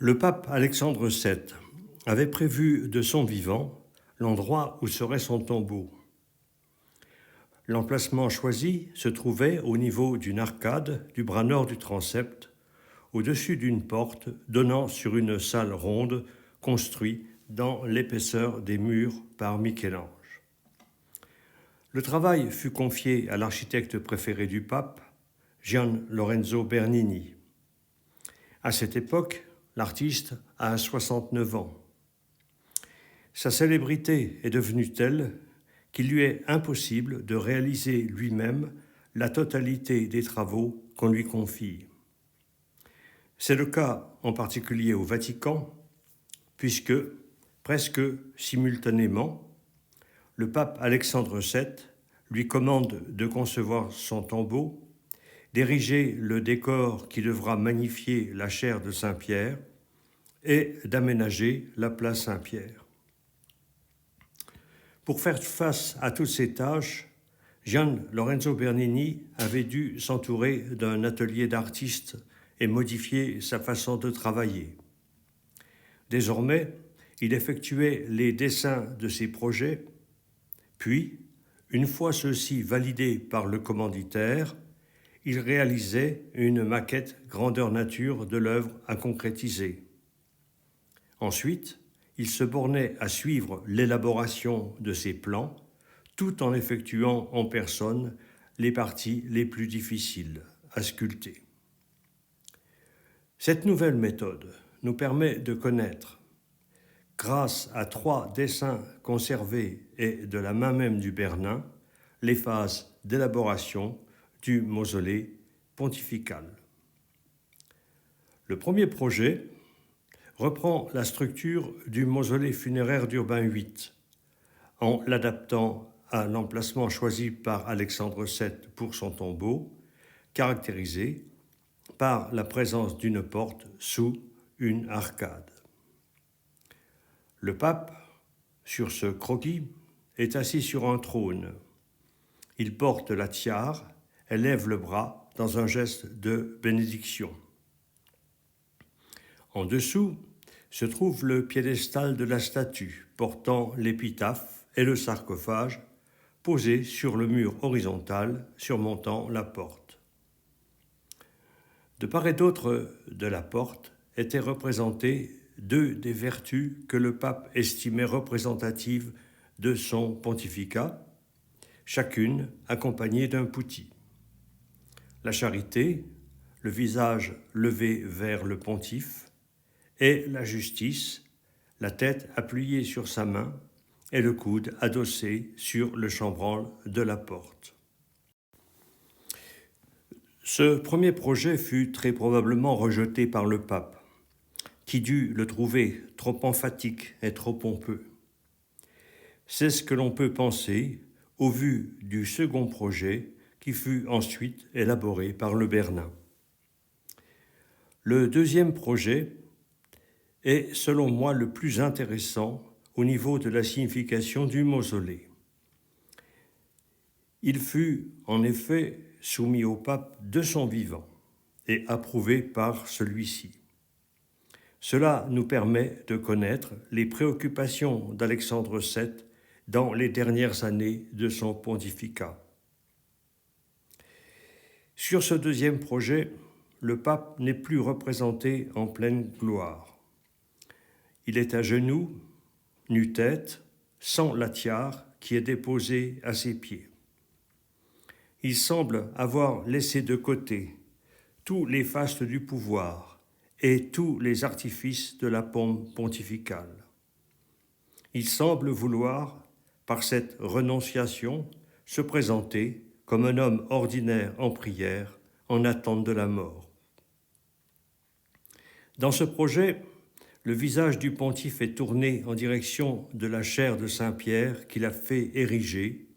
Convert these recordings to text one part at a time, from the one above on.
Le pape Alexandre VII avait prévu de son vivant l'endroit où serait son tombeau. L'emplacement choisi se trouvait au niveau d'une arcade du bras nord du transept, au-dessus d'une porte donnant sur une salle ronde construite dans l'épaisseur des murs par Michel-Ange. Le travail fut confié à l'architecte préféré du pape, Gian Lorenzo Bernini. À cette époque, l'artiste a 69 ans. Sa célébrité est devenue telle qu'il lui est impossible de réaliser lui-même la totalité des travaux qu'on lui confie. C'est le cas en particulier au Vatican, puisque, presque simultanément, le pape Alexandre VII lui commande de concevoir son tombeau, d'ériger le décor qui devra magnifier la chaire de Saint-Pierre et d'aménager la place Saint-Pierre. Pour faire face à toutes ces tâches, Gian Lorenzo Bernini avait dû s'entourer d'un atelier d'artiste et modifier sa façon de travailler. Désormais, il effectuait les dessins de ses projets, puis, une fois ceux-ci validés par le commanditaire, il réalisait une maquette grandeur nature de l'œuvre à concrétiser. Ensuite, il se bornait à suivre l'élaboration de ses plans, tout en effectuant en personne les parties les plus difficiles à sculpter. Cette nouvelle méthode nous permet de connaître, grâce à 3 dessins conservés et de la main même du Bernin, les phases d'élaboration du mausolée pontifical. Le premier projet reprend la structure du mausolée funéraire d'Urbain VIII, en l'adaptant à l'emplacement choisi par Alexandre VII pour son tombeau, caractérisé par la présence d'une porte sous une arcade. Le pape, sur ce croquis, est assis sur un trône. Il porte la tiare et lève le bras dans un geste de bénédiction. En dessous se trouve le piédestal de la statue portant l'épitaphe et le sarcophage posés sur le mur horizontal surmontant la porte. De part et d'autre de la porte étaient représentées 2 des vertus que le pape estimait représentatives de son pontificat, chacune accompagnée d'un putti. La charité, le visage levé vers le pontife, et la justice, la tête appuyée sur sa main et le coude adossé sur le chambranle de la porte. Ce premier projet fut très probablement rejeté par le pape, qui dut le trouver trop emphatique et trop pompeux. C'est ce que l'on peut penser au vu du second projet qui fut ensuite élaboré par le Bernin. Le deuxième projet est, selon moi, le plus intéressant au niveau de la signification du mausolée. Il fut, en effet, soumis au pape de son vivant et approuvé par celui-ci. Cela nous permet de connaître les préoccupations d'Alexandre VII dans les dernières années de son pontificat. Sur ce deuxième projet, le pape n'est plus représenté en pleine gloire. Il est à genoux, nu-tête, sans la tiare qui est déposée à ses pieds. Il semble avoir laissé de côté tous les fastes du pouvoir et tous les artifices de la pompe pontificale. Il semble vouloir, par cette renonciation, se présenter comme un homme ordinaire en prière, en attente de la mort. Dans ce projet, le visage du pontife est tourné en direction de la chaire de Saint-Pierre qu'il a fait ériger,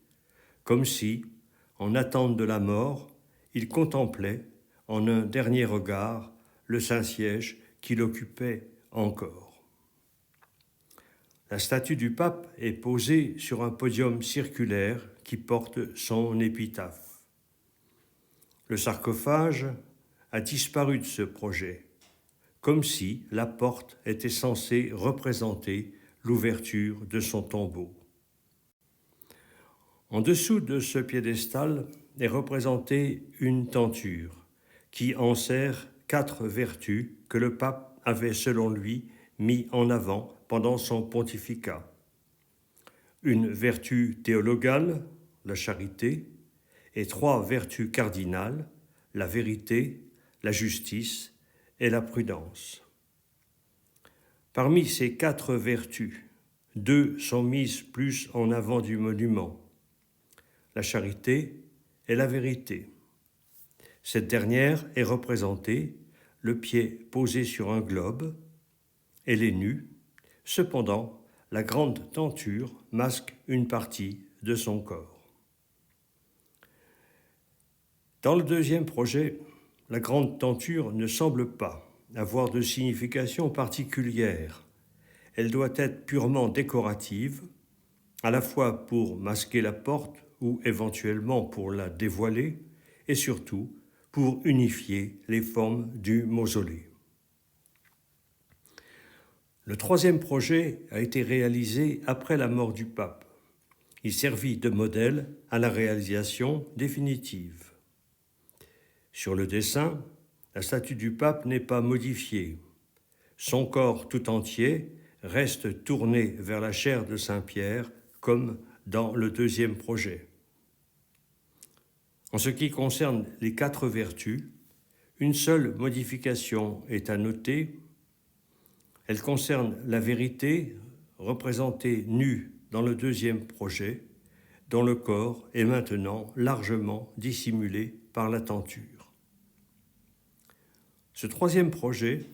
comme si, en attente de la mort, il contemplait, en un dernier regard, le Saint-Siège qu'il occupait encore. La statue du pape est posée sur un podium circulaire qui porte son épitaphe. Le sarcophage a disparu de ce projet, comme si la porte était censée représenter l'ouverture de son tombeau. En dessous de ce piédestal est représentée une tenture qui enserre 4 vertus que le pape avait, selon lui, mis en avant pendant son pontificat. Une vertu théologale, la charité, et 3 vertus cardinales, la vérité, la justice et la prudence. Parmi ces 4 vertus, 2 sont mises plus en avant du monument, la charité et la vérité. Cette dernière est représentée, le pied posé sur un globe, elle est nue. Cependant, la grande tenture masque une partie de son corps. Dans le deuxième projet, la grande tenture ne semble pas avoir de signification particulière. Elle doit être purement décorative, à la fois pour masquer la porte ou éventuellement pour la dévoiler, et surtout pour unifier les formes du mausolée. Le troisième projet a été réalisé après la mort du pape. Il servit de modèle à la réalisation définitive. Sur le dessin, la statue du pape n'est pas modifiée. Son corps tout entier reste tourné vers la chaire de Saint-Pierre, comme dans le deuxième projet. En ce qui concerne les 4 vertus, une seule modification est à noter. Elle concerne la vérité, représentée nue dans le deuxième projet, dont le corps est maintenant largement dissimulé par la tenture. Ce troisième projet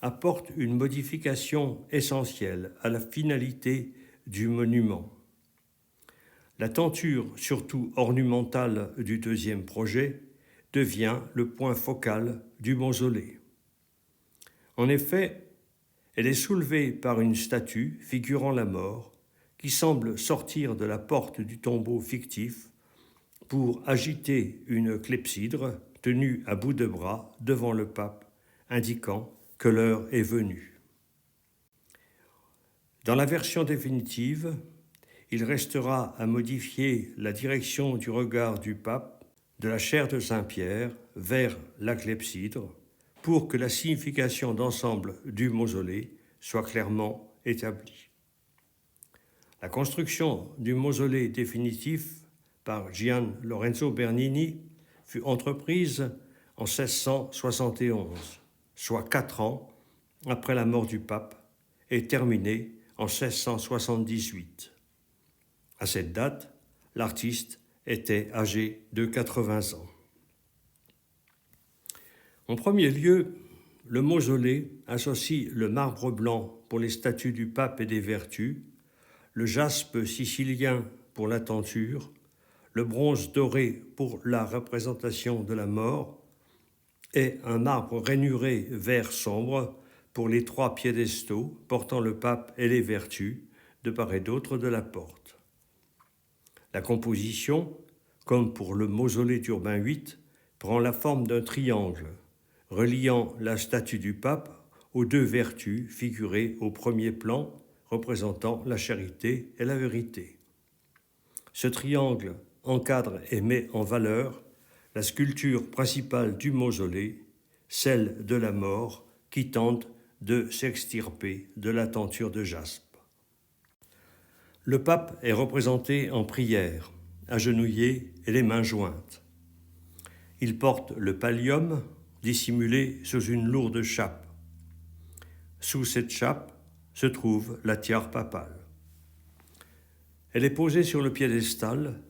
apporte une modification essentielle à la finalité du monument. La tenture, surtout ornementale du deuxième projet, devient le point focal du mausolée. En effet, elle est soulevée par une statue figurant la mort qui semble sortir de la porte du tombeau fictif pour agiter une clepsydre tenue à bout de bras devant le pape, indiquant que l'heure est venue. Dans la version définitive, il restera à modifier la direction du regard du pape de la chaire de Saint-Pierre vers la clepsydre pour que la signification d'ensemble du mausolée soit clairement établie. La construction du mausolée définitif par Gian Lorenzo Bernini fut entreprise en 1671, soit 4 ans après la mort du pape, et terminée en 1678. À cette date, l'artiste était âgé de 80 ans. En premier lieu, le mausolée associe le marbre blanc pour les statues du pape et des vertus, le jaspe sicilien pour la tenture, le bronze doré pour la représentation de la mort et un marbre rainuré vert sombre pour les 3 piédestaux portant le pape et les vertus de part et d'autre de la porte. La composition, comme pour le mausolée d'Urbain VIII, prend la forme d'un triangle, reliant la statue du pape aux 2 vertus figurées au premier plan, représentant la charité et la vérité. Ce triangle encadre et met en valeur la sculpture principale du mausolée, celle de la mort qui tente de s'extirper de la tenture de jaspe. Le pape est représenté en prière, agenouillé et les mains jointes. Il porte le pallium, dissimulé sous une lourde chape. Sous cette chape se trouve la tiare papale. Elle est posée sur le piédestal,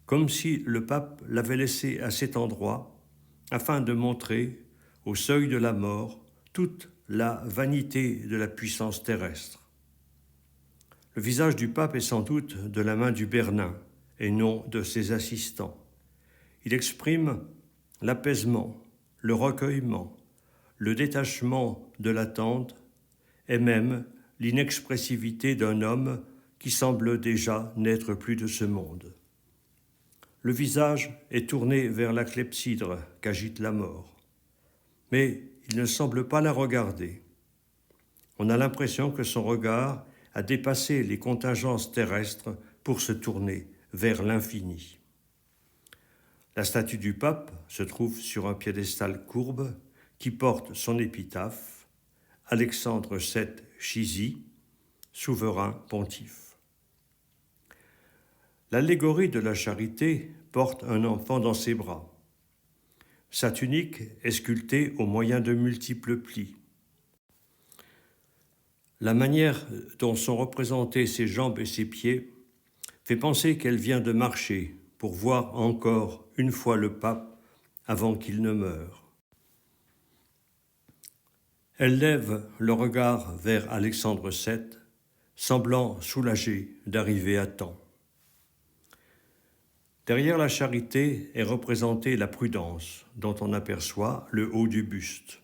comme si le pape l'avait laissée à cet endroit, afin de montrer, au seuil de la mort, toute la vanité de la puissance terrestre. Le visage du pape est sans doute de la main du Bernin et non de ses assistants. Il exprime l'apaisement, le recueillement, le détachement de l'attente et même l'inexpressivité d'un homme qui semble déjà n'être plus de ce monde. Le visage est tourné vers la clepsydre qu'agite la mort, mais il ne semble pas la regarder. On a l'impression que son regard a dépassé les contingences terrestres pour se tourner vers l'infini. La statue du pape se trouve sur un piédestal courbe qui porte son épitaphe « Alexandre VII Chizy, souverain pontife ». L'allégorie de la charité porte un enfant dans ses bras. Sa tunique est sculptée au moyen de multiples plis. La manière dont sont représentées ses jambes et ses pieds fait penser qu'elle vient de marcher pour voir encore une fois le pape avant qu'il ne meure. Elle lève le regard vers Alexandre VII, semblant soulagée d'arriver à temps. Derrière la charité est représentée la prudence, dont on aperçoit le haut du buste.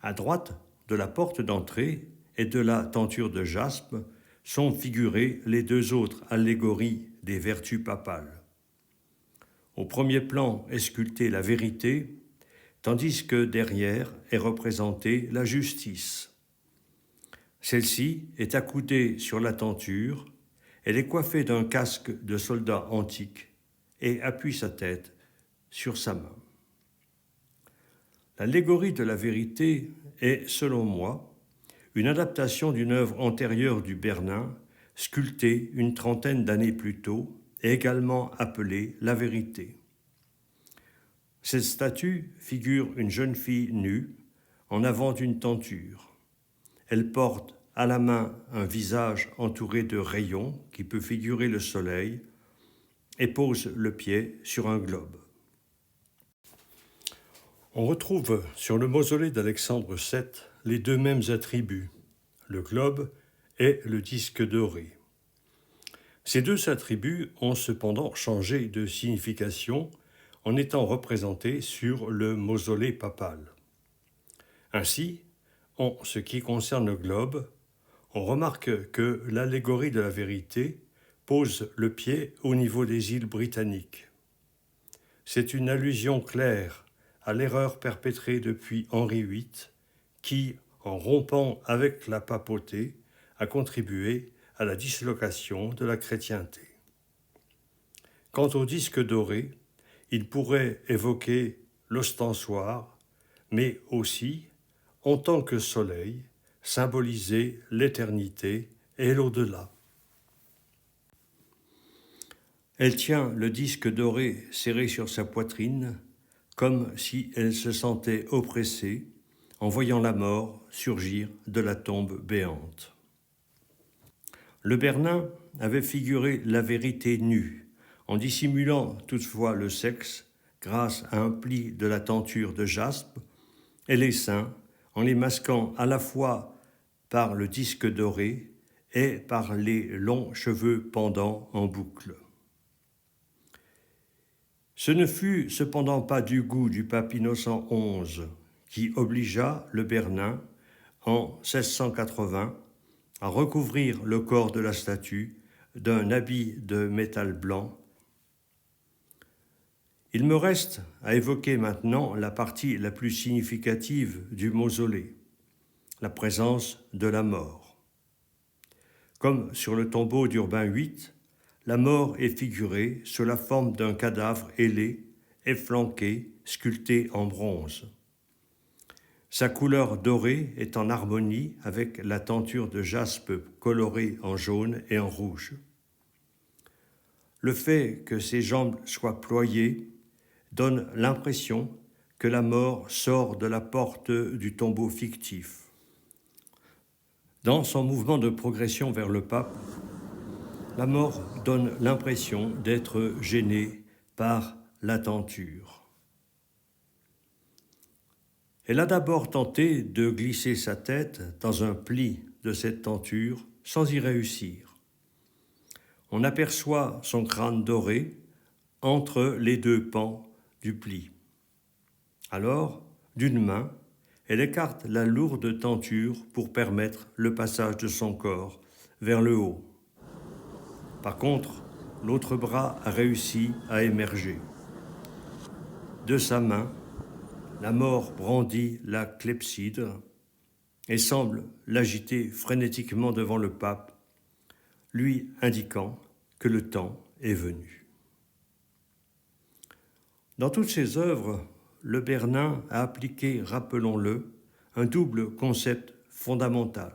À droite de la porte d'entrée et de la tenture de jaspe sont figurées les deux autres allégories des vertus papales. Au premier plan est sculptée la vérité, tandis que derrière est représentée la justice. Celle-ci est accoudée sur la tenture, elle est coiffée d'un casque de soldat antique et appuie sa tête sur sa main. L'allégorie de la vérité est, selon moi, une adaptation d'une œuvre antérieure du Bernin, sculptée une trentaine d'années plus tôt et également appelée La Vérité. Cette statue figure une jeune fille nue en avant d'une tenture. Elle porte à la main un visage entouré de rayons qui peut figurer le soleil et pose le pied sur un globe. On retrouve sur le mausolée d'Alexandre VII les deux mêmes attributs, le globe et le disque doré. Ces deux attributs ont cependant changé de signification en étant représentés sur le mausolée papal. Ainsi, en ce qui concerne le globe, on remarque que l'allégorie de la vérité pose le pied au niveau des îles britanniques. C'est une allusion claire à l'erreur perpétrée depuis Henri VIII, qui, en rompant avec la papauté, a contribué à la dislocation de la chrétienté. Quant au disque doré, il pourrait évoquer l'ostensoir, mais aussi, en tant que soleil, symboliser l'éternité et l'au-delà. Elle tient le disque doré serré sur sa poitrine, comme si elle se sentait oppressée en voyant la mort surgir de la tombe béante. Le Bernin avait figuré la vérité nue, en dissimulant toutefois le sexe grâce à un pli de la tenture de jaspe, et les seins en les masquant à la fois par le disque doré et par les longs cheveux pendants en boucle. Ce ne fut cependant pas du goût du pape Innocent XI qui obligea le Bernin, en 1680, à recouvrir le corps de la statue d'un habit de métal blanc. Il me reste à évoquer maintenant la partie la plus significative du mausolée, la présence de la mort. Comme sur le tombeau d'Urbain VIII, la mort est figurée sous la forme d'un cadavre ailé, efflanqué, sculpté en bronze. Sa couleur dorée est en harmonie avec la tenture de jaspe colorée en jaune et en rouge. Le fait que ses jambes soient ployées donne l'impression que la mort sort de la porte du tombeau fictif. Dans son mouvement de progression vers le pape, la mort donne l'impression d'être gênée par la tenture. Elle a d'abord tenté de glisser sa tête dans un pli de cette tenture sans y réussir. On aperçoit son crâne doré entre les deux pans du pli. Alors, d'une main, elle écarte la lourde tenture pour permettre le passage de son corps vers le haut. Par contre, l'autre bras a réussi à émerger. De sa main, la mort brandit la clepsydre et semble l'agiter frénétiquement devant le pape, lui indiquant que le temps est venu. Dans toutes ses œuvres, le Bernin a appliqué, rappelons-le, un double concept fondamental.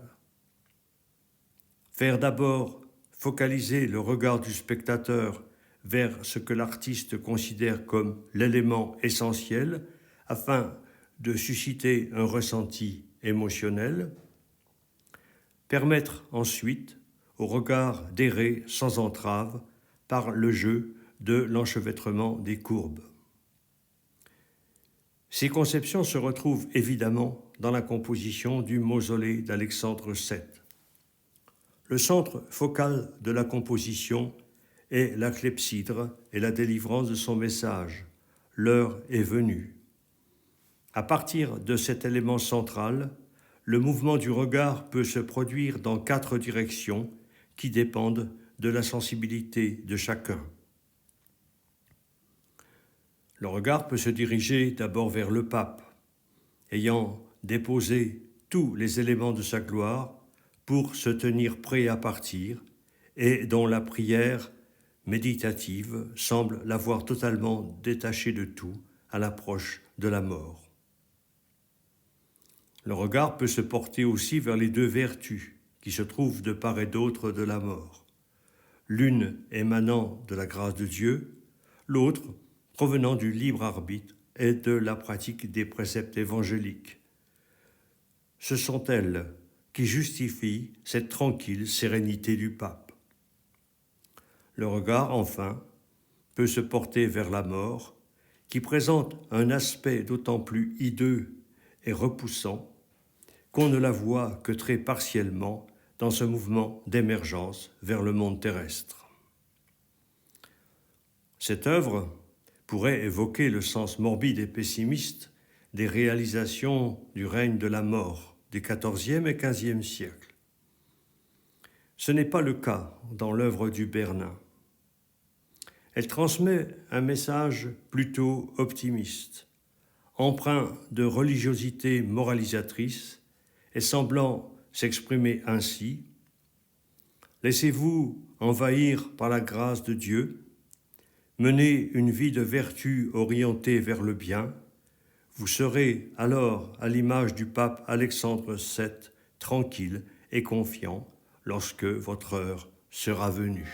Faire d'abord focaliser le regard du spectateur vers ce que l'artiste considère comme l'élément essentiel afin de susciter un ressenti émotionnel, permettre ensuite au regard d'errer sans entrave par le jeu de l'enchevêtrement des courbes. Ces conceptions se retrouvent évidemment dans la composition du mausolée d'Alexandre VII. Le centre focal de la composition est la clepsydre et la délivrance de son message. L'heure est venue. À partir de cet élément central, le mouvement du regard peut se produire dans 4 directions qui dépendent de la sensibilité de chacun. Le regard peut se diriger d'abord vers le pape, ayant déposé tous les éléments de sa gloire pour se tenir prêt à partir et dont la prière méditative semble l'avoir totalement détaché de tout à l'approche de la mort. Le regard peut se porter aussi vers les 2 vertus qui se trouvent de part et d'autre de la mort, l'une émanant de la grâce de Dieu, l'autre provenant du libre arbitre et de la pratique des préceptes évangéliques. Ce sont elles qui justifient cette tranquille sérénité du pape. Le regard, enfin, peut se porter vers la mort, qui présente un aspect d'autant plus hideux et repoussant qu'on ne la voit que très partiellement dans ce mouvement d'émergence vers le monde terrestre. Cette œuvre pourrait évoquer le sens morbide et pessimiste des réalisations du règne de la mort des XIVe et XVe siècles. Ce n'est pas le cas dans l'œuvre du Bernin. Elle transmet un message plutôt optimiste, empreint de religiosité moralisatrice et semblant s'exprimer ainsi: « Laissez-vous envahir par la grâce de Dieu, menez une vie de vertu orientée vers le bien, vous serez alors, à l'image du pape Alexandre VII, tranquille et confiant lorsque votre heure sera venue. »